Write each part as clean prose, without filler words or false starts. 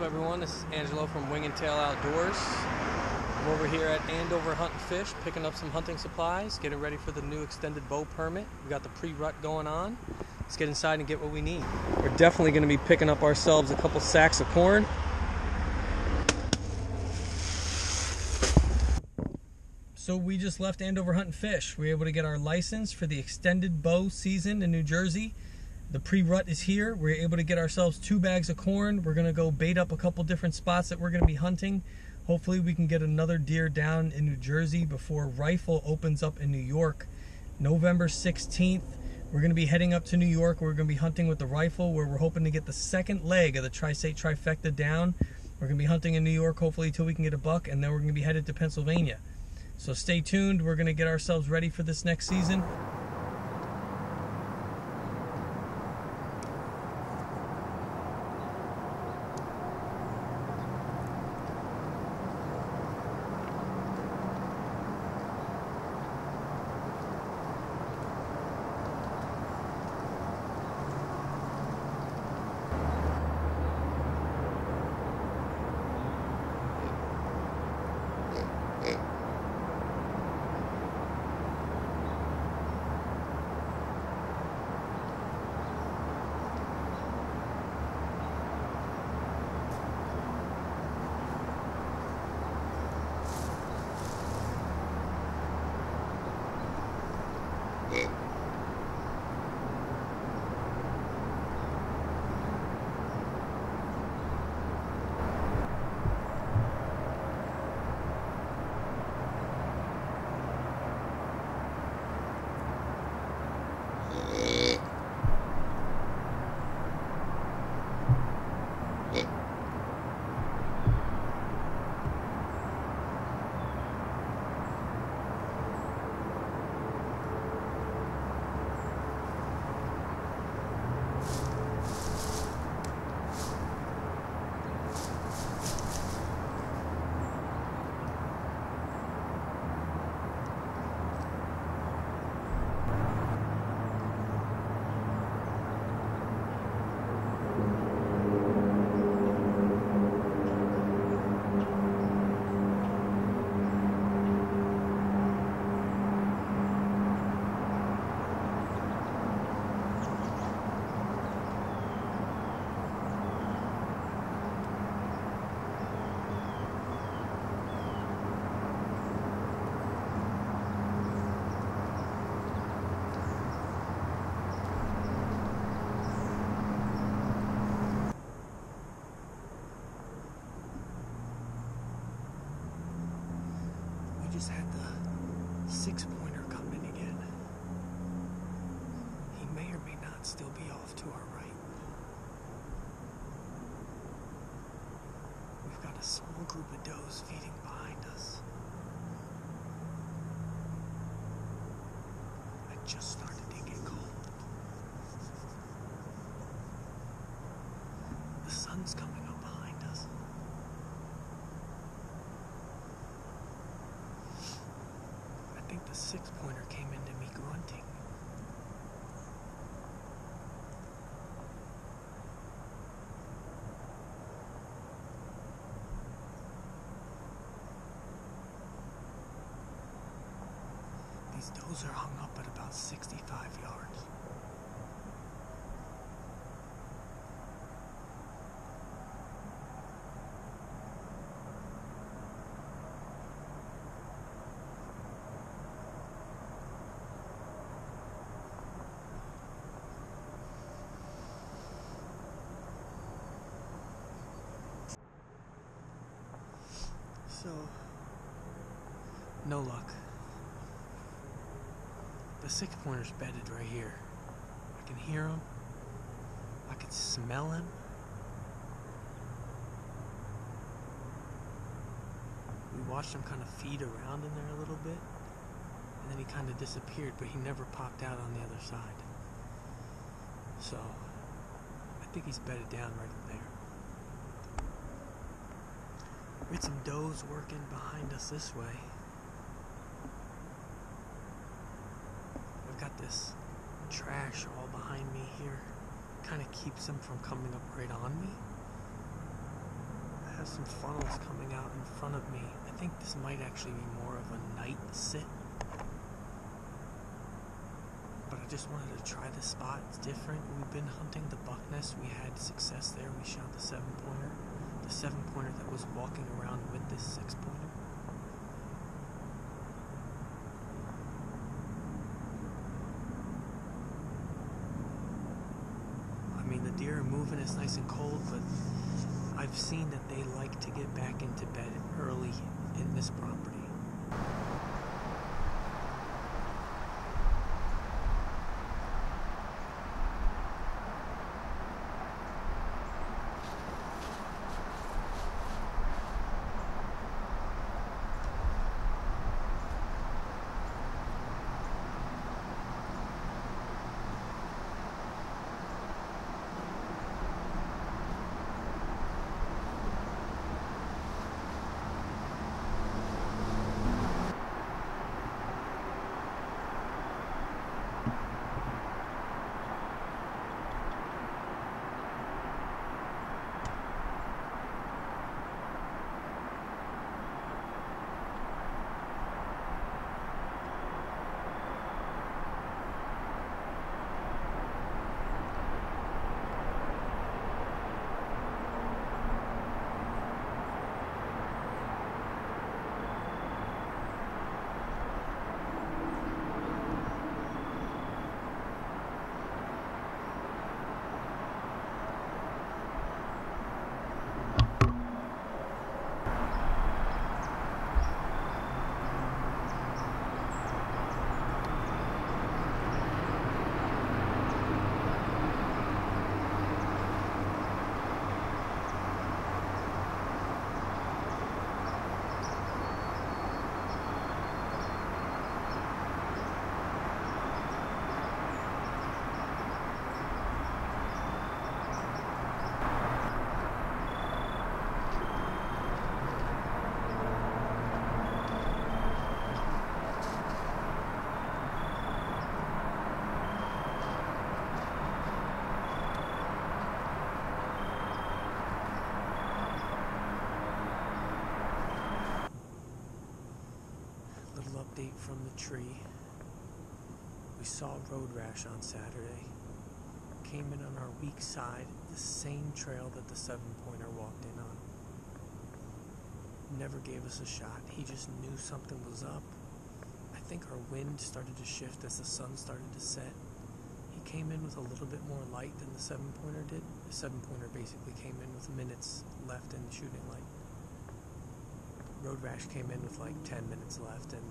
everyone? This is Angelo from Wing and Tail Outdoors. I'm over here at Andover Hunt and Fish, picking up some hunting supplies, getting ready for the new extended bow permit. We got the pre-rut going on. Let's get inside and get what we need. We're definitely going to be picking up ourselves a couple sacks of corn. So we just left Andover Hunt and Fish. We were able to get our license for the extended bow season in New Jersey. The pre-rut is here. We're able to get ourselves 2 bags of corn. We're gonna go bait up a couple different spots that we're gonna be hunting. Hopefully we can get another deer down in New Jersey before rifle opens up in New York. November 16th, we're gonna be heading up to New York. We're gonna be hunting with the rifle, where we're hoping to get the second leg of the Tri-State Trifecta down. We're gonna be hunting in New York, hopefully till we can get a buck, and then we're gonna be headed to Pennsylvania. So stay tuned. We're gonna get ourselves ready for this next season. Just had the 6-pointer come in again. He may or may not still be off to our right. We've got a small group of does feeding behind us. I just started to get cold. The sun's coming up behind us. I think the 6-pointer came into me grunting. These does are hung up at about 65 yards. So, no luck. The 6-pointer's bedded right here. I can hear him. I can smell him. We watched him kind of feed around in there a little bit, and then he kind of disappeared, but he never popped out on the other side. So, I think he's bedded down right in there. We had some does working behind us this way. I've got this trash all behind me here. Kind of keeps them from coming up right on me. has some funnels coming out in front of me. I think this might actually be more of a night sit. But I just wanted to try this spot. It's different. We've been hunting the buck nest. We had success there. We shot the 7-pointer. The 7-pointer that was walking around with this 6-pointer. I mean, the deer are moving. It's nice and cold, but I've seen that they like to get back into bed early in this property. From the tree. We saw road rash on Saturday. Came in on our weak side, the same trail that the 7-pointer walked in on. Never gave us a shot. He just knew something was up. I think our wind started to shift as the sun started to set. He came in with a little bit more light than the 7-pointer did. The 7-pointer basically came in with minutes left in the shooting light. Road rash came in with like 10 minutes left and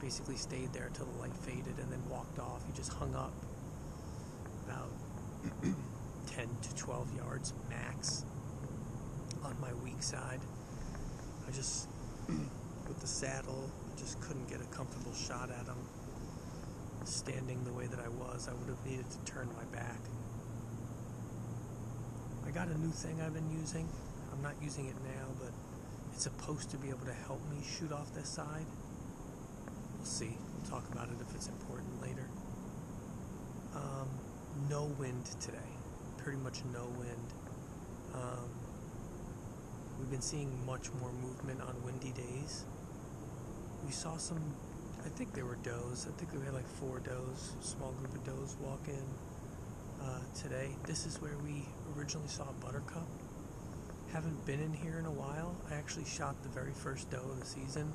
basically stayed there until the light faded and then walked off. He just hung up about 10 to 12 yards max on my weak side. I just, with the saddle, I just couldn't get a comfortable shot at him. Standing the way that I was, I would have needed to turn my back. I got a new thing I've been using. I'm not using it now, but it's supposed to be able to help me shoot off this side. We'll see. We'll talk about it if it's important later. No wind today. Pretty much no wind. We've been seeing much more movement on windy days. We saw some, I think they were does. I think we had like 4 does, small group of does walk in today. This is where we originally saw Buttercup. Haven't been in here in a while. I actually shot the very first doe of the season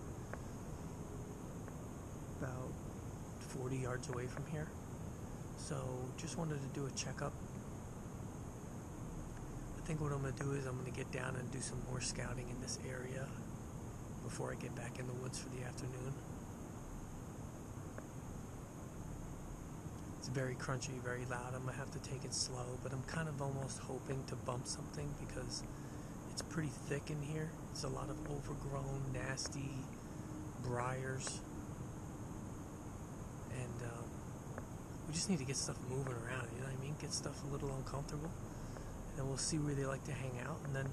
about 40 yards away from here. So just wanted to do a checkup. I think what I'm going to do is I'm going to get down and do some more scouting in this area before I get back in the woods for the afternoon. It's very crunchy, very loud. I'm going to have to take it slow, but I'm kind of almost hoping to bump something because it's pretty thick in here. It's a lot of overgrown, nasty briars. And we just need to get stuff moving around, you know what I mean? Get stuff a little uncomfortable. And then we'll see where they like to hang out, and then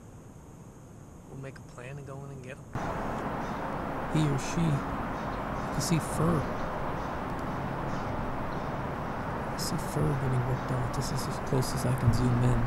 we'll make a plan and go in and get them. He or she. You can see fur. I see fur getting ripped off. This is as close as I can zoom in.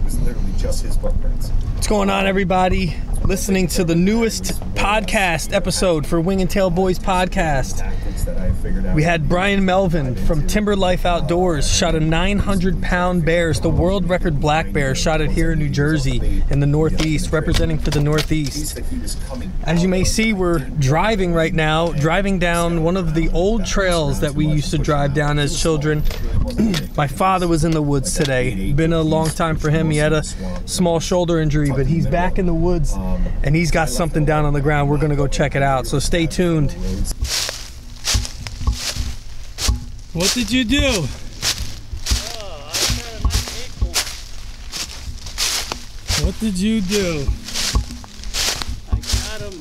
was literally just his footprints. What's going on, everybody? Listening to the newest podcast episode for Wing and Tail Boys podcast. We had Brian Melvin from Timber Life Outdoors shot a 900-pound bear. It's the world record black bear. Shot it here in New Jersey in the Northeast, representing for the Northeast. As you may see, we're driving right now, driving down one of the old trails that we used to drive down as children. My father was in the woods today. Been a long time for him. He had a small shoulder injury, but he's back in the woods and he's got something down on the ground. We're going to go check it out, so stay tuned. What did you do? Oh, I got a nice acorn. What did you do? I got him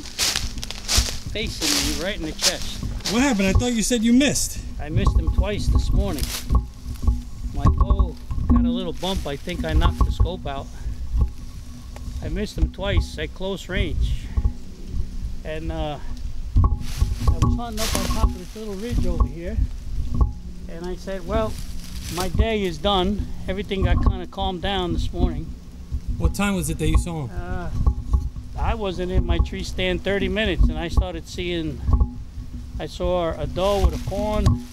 facing me right in the chest. What happened? I thought you said you missed. I missed him twice this morning. My bow got a little bump. I think I knocked the scope out. I missed him twice at close range. And I was hunting up on top of this little ridge over here. And I said, well, my day is done. Everything got kind of calmed down this morning. What time was it that you saw him? I wasn't in my tree stand 30 minutes and I started seeing, I saw a doe with a fawn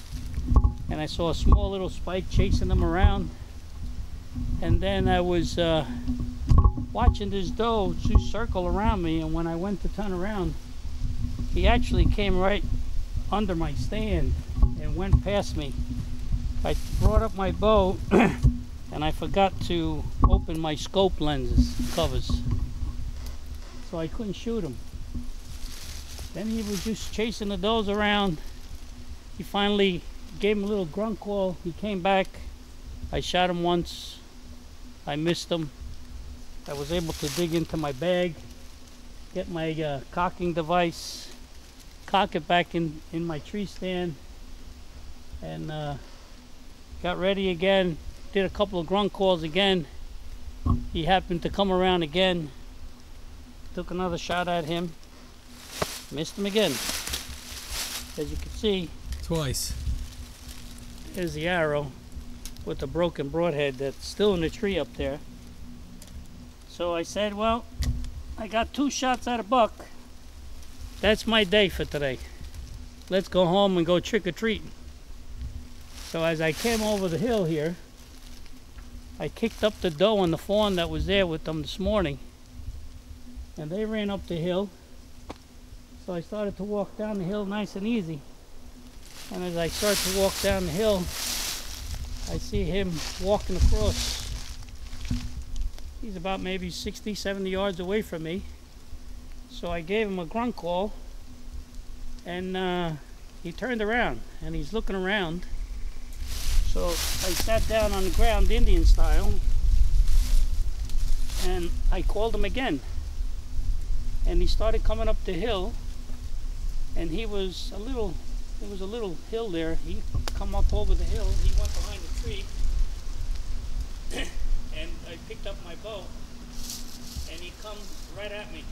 and I saw a small little spike chasing them around. And then I was watching this doe just circle around me, and when I went to turn around, he actually came right under my stand and went past me. I brought up my bow and I forgot to open my scope lenses covers, so I couldn't shoot him. Then he was just chasing the does around. He finally gave him a little grunt call. He came back. I shot him once. I missed him. I was able to dig into my bag, get my cocking device, cock it back in my tree stand, and got ready again. Did a couple of grunt calls again. He happened to come around again. Took another shot at him. Missed him again. As you can see, Twice. here's the arrow with the broken broadhead that's still in the tree up there. So I said, well, I got 2 shots at a buck. That's my day for today. Let's go home and go trick-or-treating. So as I came over the hill here, I kicked up the doe and the fawn that was there with them this morning. And they ran up the hill. So I started to walk down the hill nice and easy. And as I start to walk down the hill, I see him walking across. He's about maybe 60, 70 yards away from me. So I gave him a grunt call, and he turned around and he's looking around. So I sat down on the ground Indian style and I called him again. And he started coming up the hill, and there was a little hill there. He come up over the hill, he went behind the tree. And I picked up my bow, and he come right at me.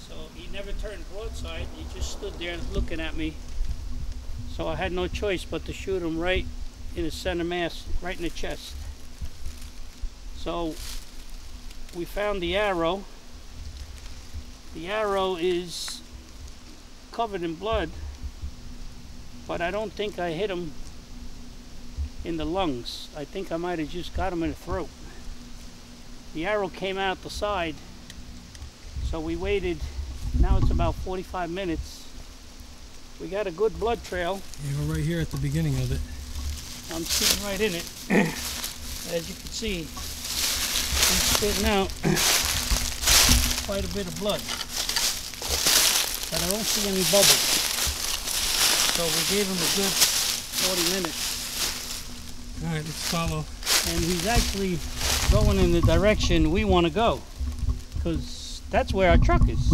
So he never turned broadside, he just stood there looking at me. So I had no choice but to shoot him right in the center mass, right in the chest. So we found the arrow. The arrow is covered in blood, but I don't think I hit him in the lungs. I think I might have just got him in the throat. The arrow came out the side, so we waited. Now it's about 45 minutes. We got a good blood trail. Yeah, we're right here at the beginning of it. I'm sitting right in it. As you can see, he's spitting out quite a bit of blood, but I don't see any bubbles. So we gave him a good 40 minutes. All right, let's follow. And he's actually going in the direction we want to go, because that's where our truck is.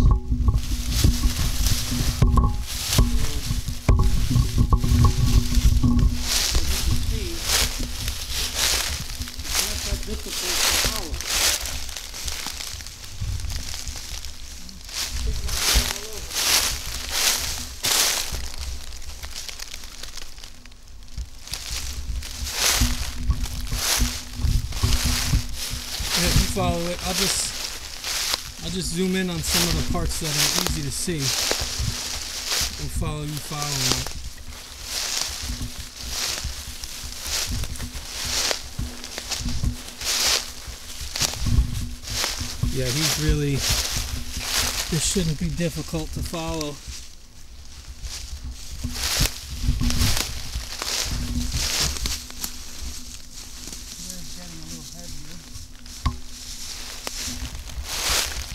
follow it. I'll just zoom in on some of the parts that are easy to see. We'll follow you following it. Yeah, he's really, this shouldn't be difficult to follow.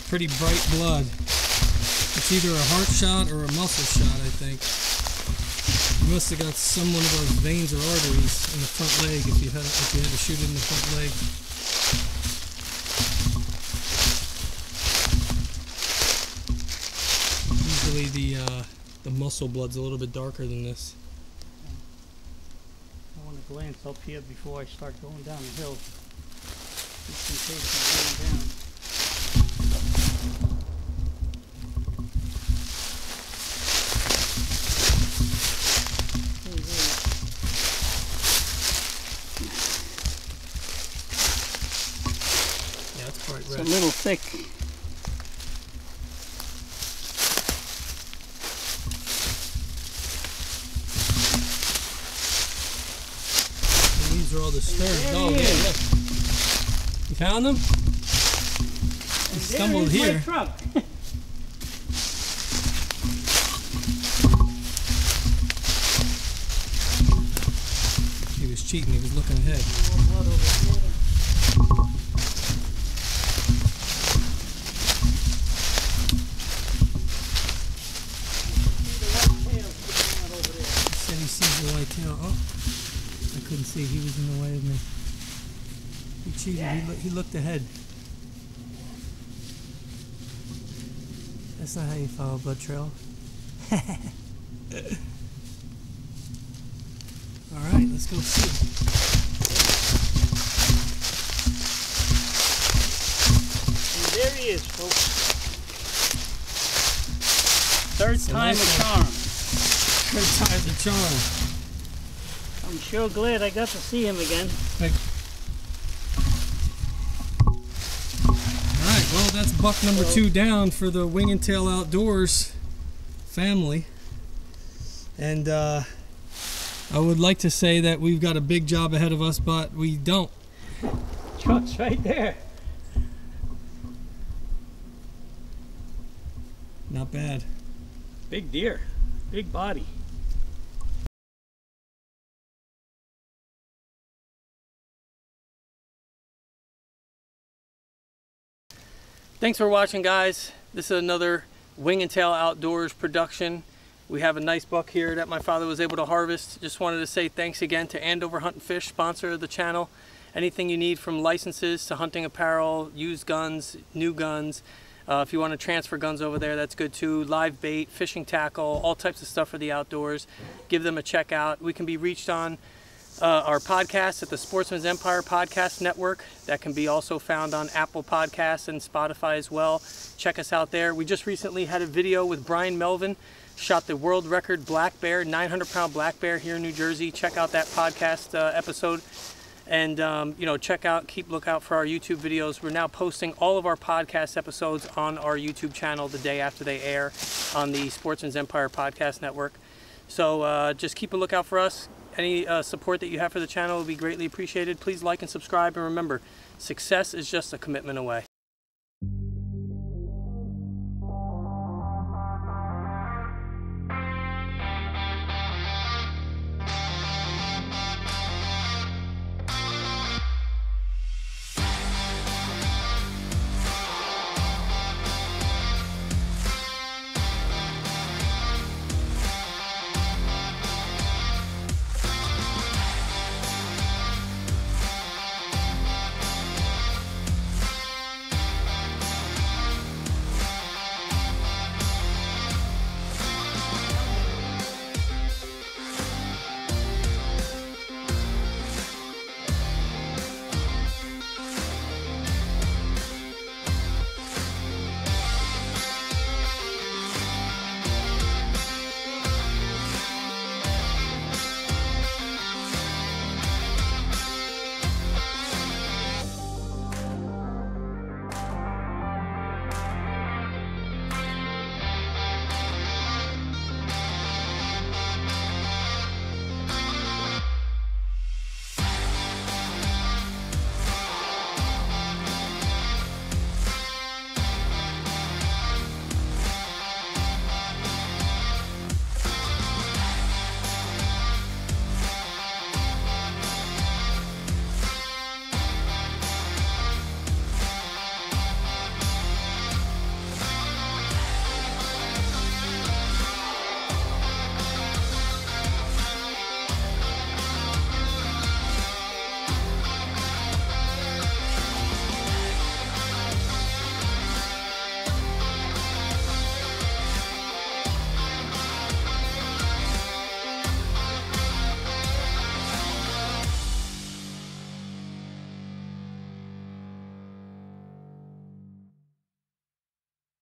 Pretty bright blood. It's either a heart shot or a muscle shot, I think. You must have got some one of those veins or arteries in the front leg if you had to shoot it in the front leg. Usually the muscle blood's a little bit darker than this. I want to glance up here before I start going down the hill, just in case I'm going down. Yeah, it's quite It's red. a little thick. These are all the stars. Oh, yeah, look. You found them? You stumbled There is here. my truck. He was cheating. He was looking ahead. More blood over here. He said he sees the white tail. Oh, I couldn't see. He was in the way of me. He cheated. Yeah. He looked ahead. That's not how you follow a blood trail. All right, let's go see. And there he is, folks. Third It's a time a nice one. charm. Third time's a charm. I'm sure glad I got to see him again. All right, well, that's buck number 2 down for the Wing and Tail Outdoors family. And I would like to say that we've got a big job ahead of us, but we don't. Truck's right there. Not bad. Big deer. Big body. Thanks for watching, guys. This is another Wing and Tail Outdoors production. We have a nice buck here that my father was able to harvest. Just wanted to say thanks again to Andover Hunt and Fish, sponsor of the channel. Anything you need from licenses to hunting apparel, used guns, new guns. If you want to transfer guns over there, that's good too. Live bait, fishing tackle, all types of stuff for the outdoors. Give them a check out. We can be reached on our podcast at the Sportsman's Empire Podcast Network. That can be also found on Apple Podcasts and Spotify as well. Check us out there. We just recently had a video with Brian Melvin. Shot the world record black bear, 900-pound black bear here in New Jersey. Check out that podcast episode. And, you know, keep lookout for our YouTube videos. We're now posting all of our podcast episodes on our YouTube channel the day after they air on the Sportsman's Empire Podcast Network. So just keep a lookout for us. Any support that you have for the channel will be greatly appreciated. Please like and subscribe. And remember, success is just a commitment away.